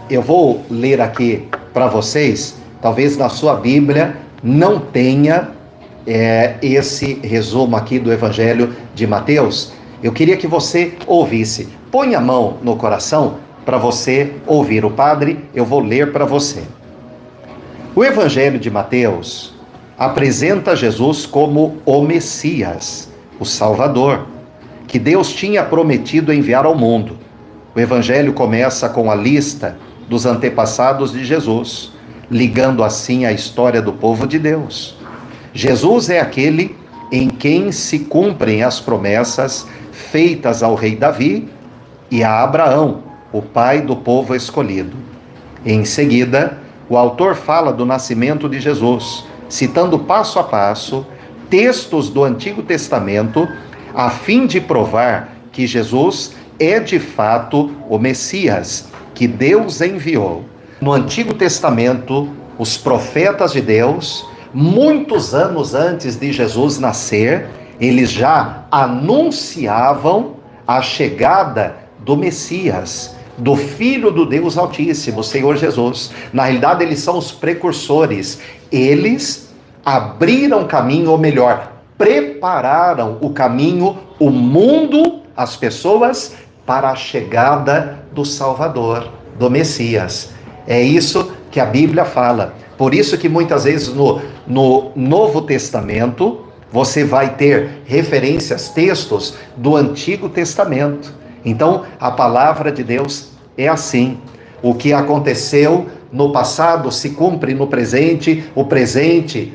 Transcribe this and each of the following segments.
Eu vou ler aqui para vocês, talvez na sua Bíblia não tenha esse resumo aqui do Evangelho de Mateus. Eu queria que você ouvisse. Põe a mão no coração para você ouvir. O padre, eu vou ler para você. O Evangelho de Mateus apresenta Jesus como o Messias, o Salvador, que Deus tinha prometido enviar ao mundo. O Evangelho começa com a lista dos antepassados de Jesus, ligando assim a história do povo de Deus. Jesus é aquele em quem se cumprem as promessas feitas ao rei Davi e a Abraão, o pai do povo escolhido. Em seguida, o autor fala do nascimento de Jesus, citando passo a passo textos do Antigo Testamento, a fim de provar que Jesus é de fato o Messias, que Deus enviou. No Antigo Testamento, os profetas de Deus, muitos anos antes de Jesus nascer, eles já anunciavam a chegada do Messias, do Filho do Deus Altíssimo, o Senhor Jesus. Na realidade, eles são os precursores. Eles abriram caminho, ou melhor, prepararam o caminho, o mundo, as pessoas, para a chegada do Salvador, do Messias. É isso que a Bíblia fala. Por isso que muitas vezes no Novo Testamento, você vai ter referências, textos do Antigo Testamento. Então, a palavra de Deus é assim. O que aconteceu no passado se cumpre no presente, o presente,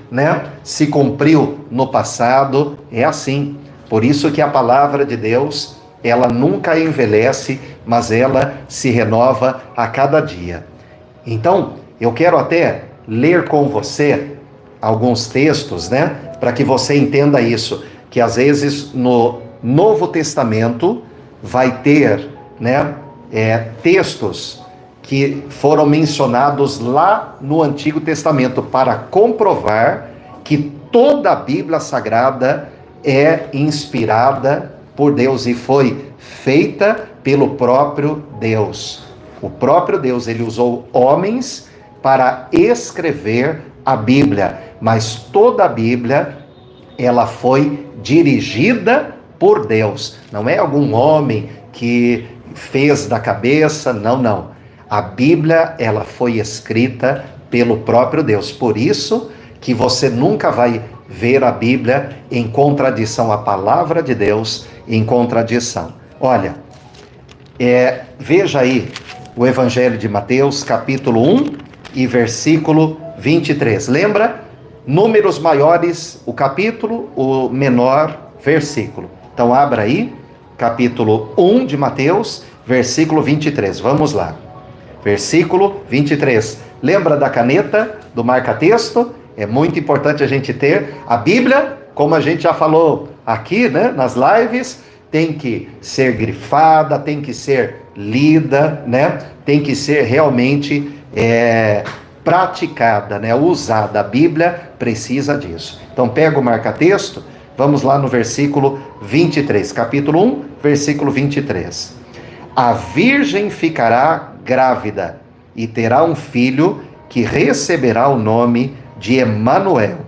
se cumpriu no passado, é assim. Por isso que a palavra de Deus, ela nunca envelhece, mas ela se renova a cada dia. Então, eu quero até ler com você alguns textos, para que você entenda isso, que às vezes no Novo Testamento vai ter, textos que foram mencionados lá no Antigo Testamento para comprovar que toda a Bíblia Sagrada é inspirada por Deus e foi feita pelo próprio Deus. O próprio Deus, ele usou homens para escrever a Bíblia, mas toda a Bíblia, ela foi dirigida por Deus. Não é algum homem que fez da cabeça, não. A Bíblia, ela foi escrita pelo próprio Deus. Por isso que você nunca vai ver a Bíblia em contradição, a palavra de Deus em contradição. Olha, veja aí o Evangelho de Mateus, capítulo 1 e versículo 23. Lembra? Números maiores, o capítulo, o menor versículo. Então, abra aí, capítulo 1 de Mateus, versículo 23. Vamos lá. Versículo 23. Lembra da caneta, do marca-texto? É muito importante a gente ter. A Bíblia, como a gente já falou aqui, nas lives, tem que ser grifada, tem que ser lida, tem que ser realmente praticada, usada. A Bíblia precisa disso. Então, pega o marca-texto, vamos lá no versículo 23, capítulo 1, versículo 23. A virgem ficará grávida e terá um filho que receberá o nome de Emanuel.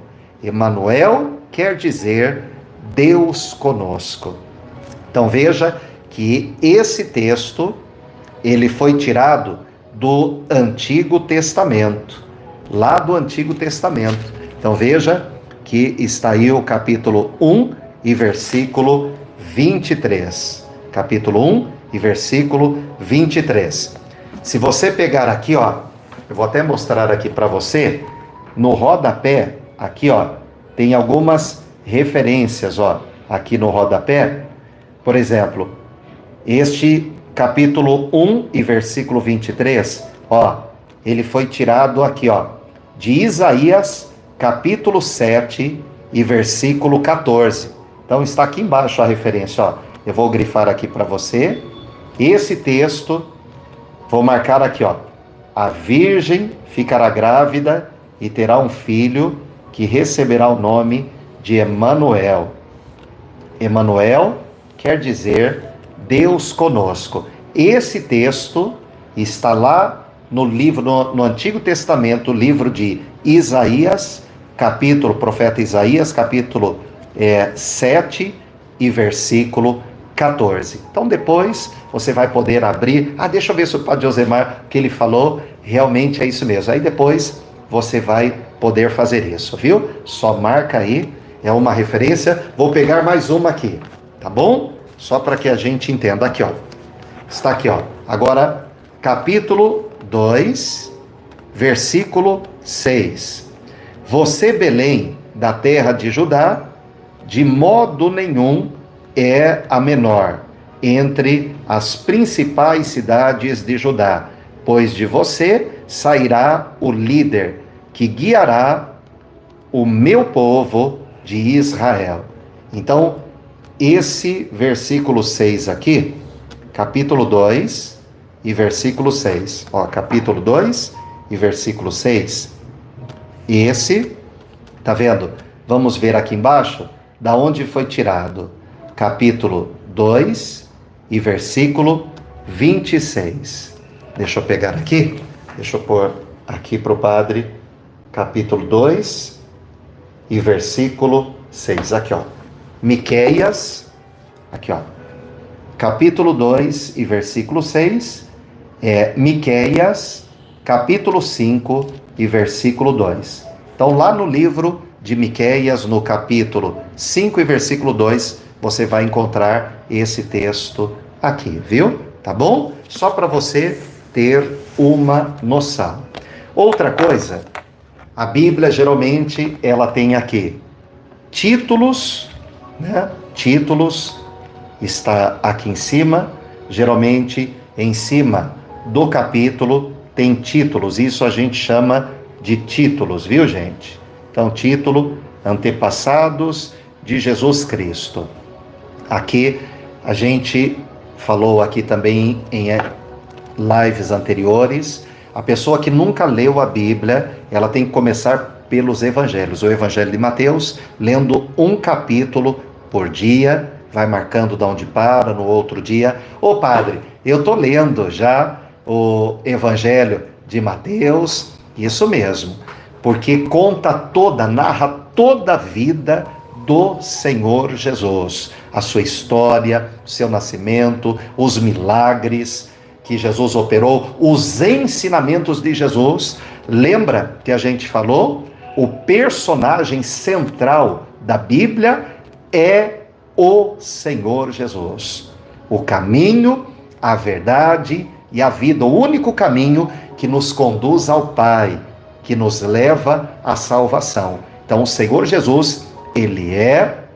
Emanuel quer dizer Deus conosco. Então veja que esse texto, ele foi tirado do Antigo Testamento, lá do Antigo Testamento. Então veja que está aí o capítulo 1 e versículo 23. Capítulo 1 e versículo 23. Se você pegar aqui, eu vou até mostrar aqui para você, no rodapé, aqui, tem algumas referências, aqui no rodapé. Por exemplo, este capítulo 1 e versículo 23, ele foi tirado aqui, de Isaías, capítulo 7 e versículo 14. Então está aqui embaixo a referência, eu vou grifar aqui para você. Esse texto, vou marcar aqui, a virgem ficará grávida e terá um filho que receberá o nome de Emanuel. Emanuel quer dizer Deus conosco. Esse texto Está lá no livro, no Antigo Testamento, livro de Isaías, profeta Isaías, capítulo 7 e versículo 14. Então depois você vai poder abrir. Deixa eu ver se o Padre Josemar, que ele falou, realmente é isso mesmo. Aí depois você vai poder fazer isso, viu? Só marca aí, é uma referência. Vou pegar mais uma aqui, tá bom? Só para que a gente entenda. Aqui, ó. Está aqui, ó. Agora, capítulo 2, versículo 6. Você, Belém, da terra de Judá, de modo nenhum é a menor entre as principais cidades de Judá, pois de você sairá o líder que guiará o meu povo de Israel. Então, esse versículo 6 aqui, capítulo 2 e versículo 6. Ó, capítulo 2 e versículo 6. Esse, tá vendo? Vamos ver aqui embaixo, da onde foi tirado. Capítulo 2 e versículo 26. Deixa eu pegar aqui, deixa eu pôr aqui para o padre. Capítulo 2 e versículo 6. Aqui, ó. Miqueias, aqui, ó. Capítulo 2 e versículo 6. Miqueias, capítulo 5 e versículo 2. Então, lá no livro de Miqueias, no capítulo 5 e versículo 2, você vai encontrar esse texto aqui, viu? Tá bom? Só para você ter uma noção. Outra coisa, a Bíblia geralmente ela tem aqui títulos, né? Títulos, está aqui em cima, geralmente em cima do capítulo tem títulos, isso a gente chama de títulos, viu, gente? Então, título, antepassados de Jesus Cristo. Aqui, a gente falou aqui também em lives anteriores, a pessoa que nunca leu a Bíblia, ela tem que começar pelos evangelhos. O Evangelho de Mateus, lendo um capítulo por dia, vai marcando de onde para, no outro dia. Ô padre, eu estou lendo já o Evangelho de Mateus, isso mesmo, porque narra toda a vida do Senhor Jesus, a sua história, o seu nascimento, os milagres que Jesus operou, os ensinamentos de Jesus. Lembra que a gente falou? O personagem central da Bíblia é o Senhor Jesus. O caminho, a verdade e a vida, o único caminho que nos conduz ao Pai, que nos leva à salvação. Então, o Senhor Jesus, ele é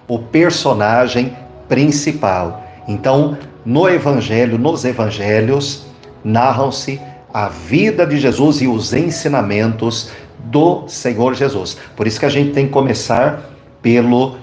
o personagem principal. Então, no Evangelho, nos Evangelhos, narram-se a vida de Jesus e os ensinamentos do Senhor Jesus. Por isso que a gente tem que começar pelo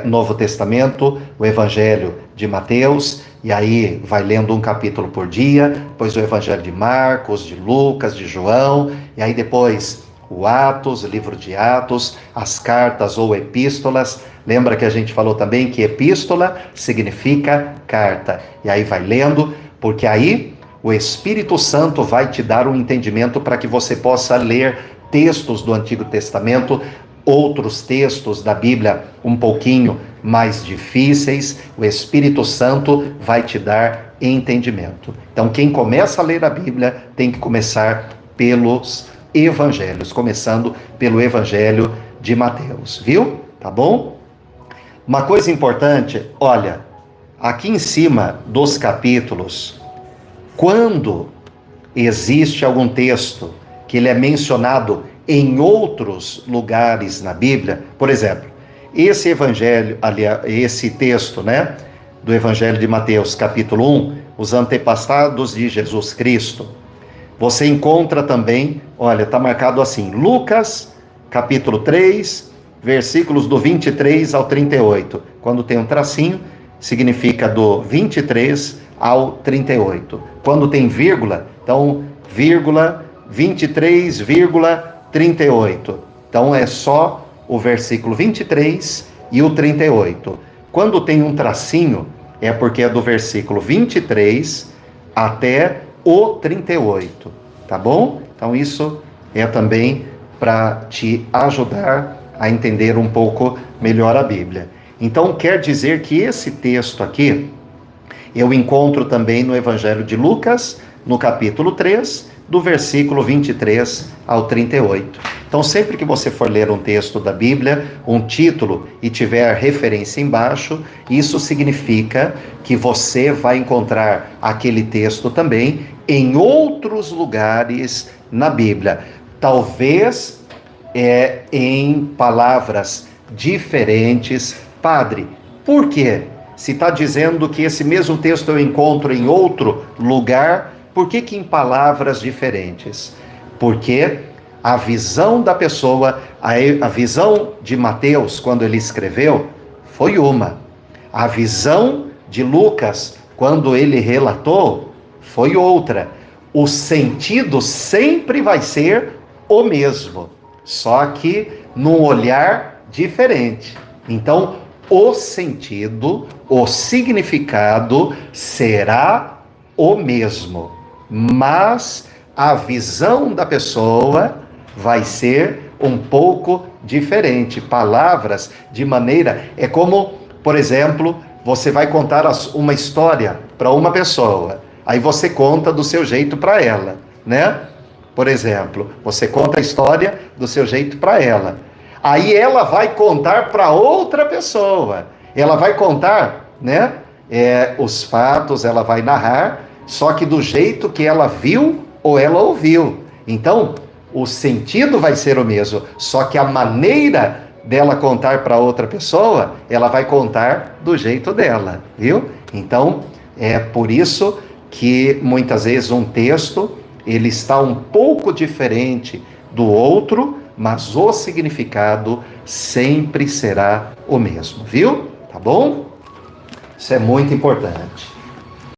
Novo Testamento, o Evangelho de Mateus, e aí vai lendo um capítulo por dia, depois o Evangelho de Marcos, de Lucas, de João, e aí depois o Atos, o livro de Atos, as cartas ou epístolas. Lembra que a gente falou também que epístola significa carta. E aí vai lendo, porque aí o Espírito Santo vai te dar um entendimento para que você possa ler textos do Antigo Testamento, outros textos da Bíblia um pouquinho mais difíceis. O Espírito Santo vai te dar entendimento. Então, quem começa a ler a Bíblia tem que começar pelos evangelhos, começando pelo Evangelho de Mateus, viu? Tá bom? Uma coisa importante, olha, aqui em cima dos capítulos, quando existe algum texto que ele é mencionado em outros lugares na Bíblia, por exemplo, esse evangelho, aliás, esse texto, né, do Evangelho de Mateus, capítulo 1, os antepassados de Jesus Cristo, você encontra também, olha, está marcado assim, Lucas, capítulo 3, versículos do 23 ao 38. Quando tem um tracinho, significa do 23 ao 38. Quando tem vírgula, então, vírgula, 23, vírgula, 38. Então, é só o versículo 23 e o 38. Quando tem um tracinho, é porque é do versículo 23 até o 38, tá bom? Então isso é também para te ajudar a entender um pouco melhor a Bíblia. Então quer dizer que esse texto aqui eu encontro também no Evangelho de Lucas, no capítulo 3, do versículo 23 ao 38. Então, sempre que você for ler um texto da Bíblia, um título e tiver referência embaixo, isso significa que você vai encontrar aquele texto também em outros lugares na Bíblia. Talvez em palavras diferentes. Padre, por quê? Se está dizendo que esse mesmo texto eu encontro em outro lugar, por que em palavras diferentes? Porque a visão da pessoa, a visão de Mateus, quando ele escreveu, foi uma. A visão de Lucas, quando ele relatou, foi outra. O sentido sempre vai ser o mesmo, só que num olhar diferente. Então, o sentido, o significado será o mesmo, mas a visão da pessoa vai ser um pouco diferente. Palavras de maneira... É como, por exemplo, você vai contar uma história para uma pessoa, aí você conta do seu jeito para ela, né? Por exemplo, você conta a história do seu jeito para ela. Aí ela vai contar para outra pessoa. Ela vai contar, né? Os fatos, ela vai narrar, só que do jeito que ela viu ou ela ouviu. Então, o sentido vai ser o mesmo, só que a maneira dela contar para outra pessoa, ela vai contar do jeito dela, viu? Então, é por isso que muitas vezes um texto, ele está um pouco diferente do outro, mas o significado sempre será o mesmo, viu? Tá bom? Isso é muito importante.